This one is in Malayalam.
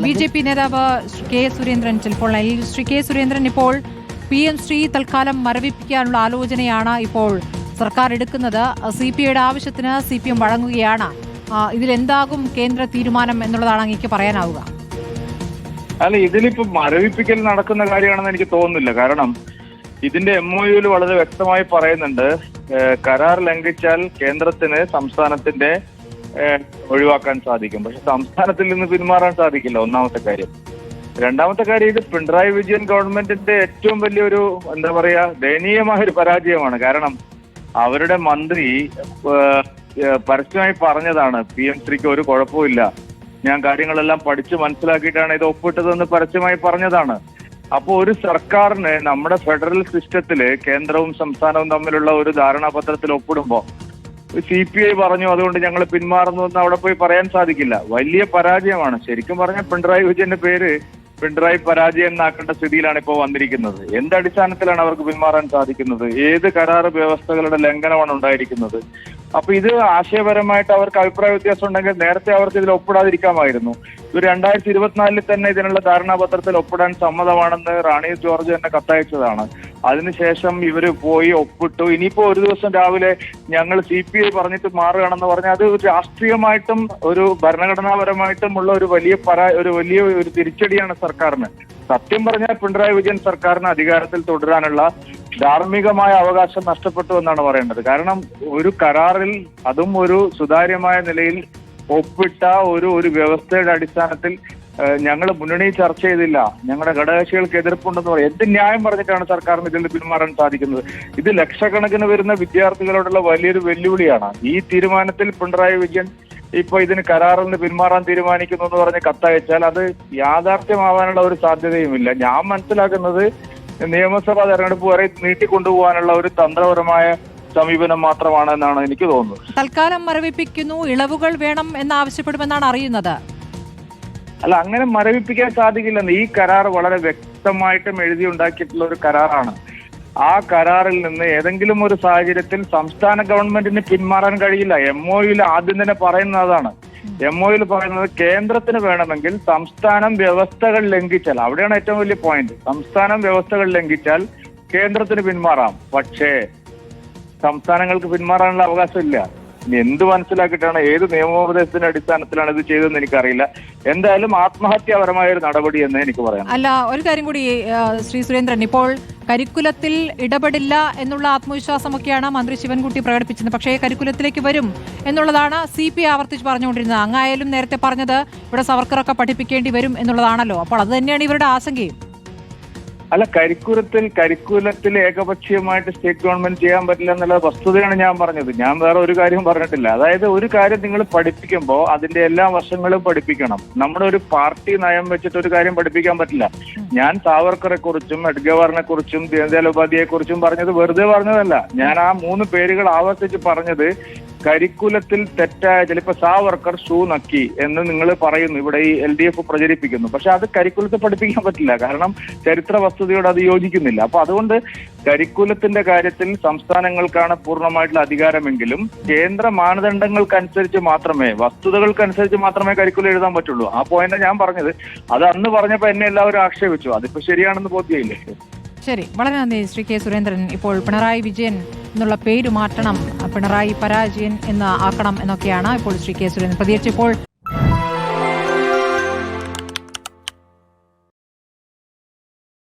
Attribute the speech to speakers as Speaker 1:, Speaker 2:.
Speaker 1: BJP നേതാവ് കെ സുരേന്ദ്രൻ ചിലപ്പോൾ ശ്രീ കെ സുരേന്ദ്രൻ ഇപ്പോൾ PM ശ്രീ തൽക്കാലം മരവിപ്പിക്കാനുള്ള ആലോചനയാണ് ഇപ്പോൾ സർക്കാർ എടുക്കുന്നത്. CPIയുടെ ആവശ്യത്തിന് CPM വഴങ്ങുകയാണ്. ഇതിലെന്താകും കേന്ദ്ര തീരുമാനം എന്നുള്ളതാണ് അങ്ങേക്ക് പറയാനാവുക?
Speaker 2: അല്ല, ഇതിലിപ്പോ മരവിപ്പിക്കൽ നടക്കുന്ന കാര്യമാണെന്ന് എനിക്ക് തോന്നുന്നില്ല. കാരണം ഇതിന്റെ MOUയിൽ വളരെ വ്യക്തമായി പറയുന്നുണ്ട്, കരാർ ലംഘിച്ചാൽ കേന്ദ്രത്തിന് സംസ്ഥാനത്തിന്റെ ഒഴിവാക്കാൻ സാധിക്കും. പക്ഷെ സംസ്ഥാനത്തിൽ നിന്ന് പിന്മാറാൻ സാധിക്കില്ല, ഒന്നാമത്തെ കാര്യം. രണ്ടാമത്തെ കാര്യം, ഇത് പിണറായി വിജയൻ ഗവൺമെന്റിന്റെ ഏറ്റവും വലിയൊരു എന്താ പറയാ ദയനീയമായ ഒരു പരാജയമാണ്. കാരണം അവരുടെ മന്ത്രി പരസ്യമായി പറഞ്ഞതാണ് PM ശ്രീക്ക് ഒരു കുഴപ്പമില്ല, ഞാൻ കാര്യങ്ങളെല്ലാം പഠിച്ച് മനസ്സിലാക്കിയിട്ടാണ് ഇത് ഒപ്പിട്ടതെന്ന് പരസ്യമായി പറഞ്ഞതാണ്. അപ്പോൾ ഒരു സർക്കാരിന് നമ്മുടെ ഫെഡറൽ സിസ്റ്റത്തില് കേന്ദ്രവും സംസ്ഥാനവും തമ്മിലുള്ള ഒരു ധാരണാപത്രത്തിൽ ഒപ്പിടുമ്പോൾ CPI പറഞ്ഞു അതുകൊണ്ട് ഞങ്ങൾ പിന്മാറുന്നു എന്ന് അവിടെ പോയി പറയാൻ സാധിക്കില്ല. വലിയ പരാജയമാണ്. ശരിക്കും പറഞ്ഞാൽ പിണറായി വിജയന്റെ പേര് പിണറായി പരാജയം എന്നാക്കേണ്ട സ്ഥിതിയിലാണ് ഇപ്പോൾ വന്നിരിക്കുന്നത്. എന്തടിസ്ഥാനത്തിലാണ് അവർക്ക് പിന്മാറാൻ സാധിക്കുന്നത്? ഏത് കരാർ വ്യവസ്ഥകളുടെ ലംഘനമാണ് ഉണ്ടായിരിക്കുന്നത്? അപ്പൊ ഇത് ആശയപരമായിട്ട് അവർക്ക് അഭിപ്രായ വ്യത്യാസം ഉണ്ടെങ്കിൽ നേരത്തെ അവർക്ക് ഇതിൽ ഒപ്പിടാതിരിക്കാമായിരുന്നു. ഇത് 2024 തന്നെ ഇതിനുള്ള ധാരണാപത്രത്തിൽ ഒപ്പിടാൻ സമ്മതമാണെന്ന് റാണി ജോർജ് തന്നെ കത്തയച്ചതാണ്. അതിനുശേഷം ഇവര് പോയി ഒപ്പിട്ടു. ഇനിയിപ്പോ ഒരു ദിവസം രാവിലെ ഞങ്ങൾ CPI പറഞ്ഞിട്ട് മാറുകയാണെന്ന് പറഞ്ഞാൽ അത് രാഷ്ട്രീയമായിട്ടും ഒരു ഭരണഘടനാപരമായിട്ടും ഉള്ള ഒരു വലിയ ഒരു തിരിച്ചടിയാണ് സർക്കാരിന്. സത്യം പറഞ്ഞാൽ പിണറായി വിജയൻ സർക്കാരിന് അധികാരത്തിൽ തുടരാനുള്ള ധാർമ്മികമായ അവകാശം നഷ്ടപ്പെട്ടു എന്നാണ് പറയേണ്ടത്. കാരണം ഒരു കരാറിൽ, അതും ഒരു സുതാര്യമായ നിലയിൽ ഒപ്പിട്ട ഒരു വ്യവസ്ഥയുടെ അടിസ്ഥാനത്തിൽ ഞങ്ങൾ മുന്നണി ചർച്ച ചെയ്തില്ല, ഞങ്ങളുടെ ഘടകകക്ഷികൾക്ക് എതിർപ്പുണ്ടെന്ന് പറയും. എന്ത് ന്യായം പറഞ്ഞിട്ടാണ് സർക്കാരിന് ഇതിൽ പിന്മാറാൻ സാധിക്കുന്നത്? ഇത് ലക്ഷക്കണക്കിന് വരുന്ന വിദ്യാർത്ഥികളോടുള്ള വലിയൊരു വെല്ലുവിളിയാണ്. ഈ തീരുമാനത്തിൽ പിണറായി വിജയൻ ഇപ്പൊ ഇതിന് കരാറിൽ നിന്ന് പിന്മാറാൻ തീരുമാനിക്കുന്നു എന്ന് പറഞ്ഞ് കത്തയച്ചാൽ അത് യാഥാർത്ഥ്യമാവാനുള്ള ഒരു സാധ്യതയുമില്ല. ഞാൻ മനസ്സിലാക്കുന്നത് നിയമസഭാ തെരഞ്ഞെടുപ്പ് വരെ നീട്ടിക്കൊണ്ടുപോകാനുള്ള ഒരു തന്ത്രപരമായ സമീപനം മാത്രമാണ് എന്നാണ് എനിക്ക് തോന്നുന്നത്.
Speaker 1: തൽക്കാലം മരവിപ്പിക്കുന്നു, ഇളവുകൾ വേണം എന്നാവശ്യപ്പെടുമെന്നാണ് അറിയുന്നത്.
Speaker 2: അല്ല, അങ്ങനെ മരവിപ്പിക്കാൻ സാധിക്കില്ലെന്ന്. ഈ കരാർ വളരെ വ്യക്തമായിട്ടും എഴുതിയുണ്ടാക്കിയിട്ടുള്ള ഒരു കരാറാണ്. ആ കരാറിൽ നിന്ന് ഏതെങ്കിലും ഒരു സാഹചര്യത്തിൽ സംസ്ഥാന ഗവൺമെന്റിന് പിന്മാറാൻ കഴിയില്ല. MOUയിൽ ആദ്യം തന്നെ പറയുന്നത് അതാണ്. MOUയിൽ പറയുന്നത് കേന്ദ്രത്തിന് വേണമെങ്കിൽ സംസ്ഥാനം വ്യവസ്ഥകൾ ലംഘിച്ചാൽ, അവിടെയാണ് ഏറ്റവും വലിയ പോയിന്റ്, സംസ്ഥാനം വ്യവസ്ഥകൾ ലംഘിച്ചാൽ കേന്ദ്രത്തിന് പിന്മാറാം. പക്ഷേ സംസ്ഥാനങ്ങൾക്ക് പിന്മാറാനുള്ള അവകാശമില്ല. ഇനി എന്ത് മനസ്സിലാക്കിയിട്ടാണ്, ഏത് നിയമോപദേശത്തിന്റെ അടിസ്ഥാനത്തിലാണ് ഇത് ചെയ്തതെന്ന് എനിക്കറിയില്ല. എന്തായാലും ആത്മഹത്യാപരമായ ഒരു നടപടി എന്ന് എനിക്ക് പറയാം.
Speaker 1: അല്ല, ഒരു കാര്യം കൂടി ശ്രീ സുരേന്ദ്രൻ, ഇപ്പോൾ കരിക്കുലത്തിൽ ഇടപെടില്ല എന്നുള്ള ആത്മവിശ്വാസമൊക്കെയാണ് മന്ത്രി ശിവൻകുട്ടി പ്രകടിപ്പിച്ചത്. പക്ഷേ കരിക്കുലത്തിലേക്ക് വരും എന്നുള്ളതാണ് CPI ആവർത്തിച്ച് പറഞ്ഞുകൊണ്ടിരുന്നത്. അങ്ങായാലും നേരത്തെ പറഞ്ഞത് ഇവിടെ സവർക്കറൊക്കെ പഠിപ്പിക്കേണ്ടി വരും എന്നുള്ളതാണല്ലോ. അപ്പോൾ അത് തന്നെയാണ് ഇവരുടെ ആശങ്കയും.
Speaker 2: അല്ല, കരിക്കുലത്തിൽ ഏകപക്ഷീയമായിട്ട് സ്റ്റേറ്റ് ഗവൺമെന്റ് ചെയ്യാൻ പറ്റില്ല എന്നുള്ള വസ്തുതയാണ് ഞാൻ പറഞ്ഞത്. ഞാൻ വേറെ ഒരു കാര്യവും പറഞ്ഞിട്ടില്ല. അതായത് ഒരു കാര്യം നിങ്ങൾ പഠിപ്പിക്കുമ്പോൾ അതിന്റെ എല്ലാ വശങ്ങളും പഠിപ്പിക്കണം. നമ്മുടെ ഒരു പാർട്ടി നയം വെച്ചിട്ട് ഒരു കാര്യം പഠിപ്പിക്കാൻ പറ്റില്ല. ഞാൻ സാവർക്കറെ കുറിച്ചും എഡ്ഗവാറിനെ കുറിച്ചും ദീനദയാൽ ഉപാധ്യായെ കുറിച്ചും പറഞ്ഞത് വെറുതെ പറഞ്ഞതല്ല. ഞാൻ ആ 3 പേരുകൾ ആവർത്തിച്ച് പറഞ്ഞത് കരിക്കുലത്തിൽ തെറ്റായ, ചിലപ്പോൾ സാവർക്കർ ഷൂ നക്കി എന്ന് നിങ്ങൾ പറയുന്നു, ഇവിടെ ഈ LDF പ്രചരിപ്പിക്കുന്നു. പക്ഷെ അത് കരിക്കുലത്തിൽ പഠിപ്പിക്കാൻ പറ്റില്ല. കാരണം ചരിത്ര വസ്തുതയോട് അത് യോജിക്കുന്നില്ല. അപ്പൊ അതുകൊണ്ട് കരിക്കുലത്തിന്റെ കാര്യത്തിൽ സംസ്ഥാനങ്ങൾക്കാണ് പൂർണ്ണമായിട്ടുള്ള അധികാരമെങ്കിലും കേന്ദ്ര മാനദണ്ഡങ്ങൾക്കനുസരിച്ച് മാത്രമേ, വസ്തുതകൾക്കനുസരിച്ച് മാത്രമേ കരിക്കുലം എഴുതാൻ പറ്റുള്ളൂ. ആ പോയിന്റ് ഞാൻ പറഞ്ഞത്. അത് അന്ന് പറഞ്ഞപ്പോൾ എന്നെ എല്ലാവരും ആക്ഷേപിച്ചു. അതിപ്പോ ശരിയാണെന്ന് ബോധ്യമില്ലേ?
Speaker 1: ശരി, വളരെ നന്ദി ശ്രീ കെ സുരേന്ദ്രൻ. ഇപ്പോൾ പിണറായി വിജയൻ എന്നുള്ള പേര് മാറ്റണം, പിണറായി പരാജയൻ എന്ന് ആക്കണം എന്നൊക്കെയാണ് ഇപ്പോൾ ശ്രീ കെ സുരേന്ദ്രൻ പ്രതികരിച്ചപ്പോൾ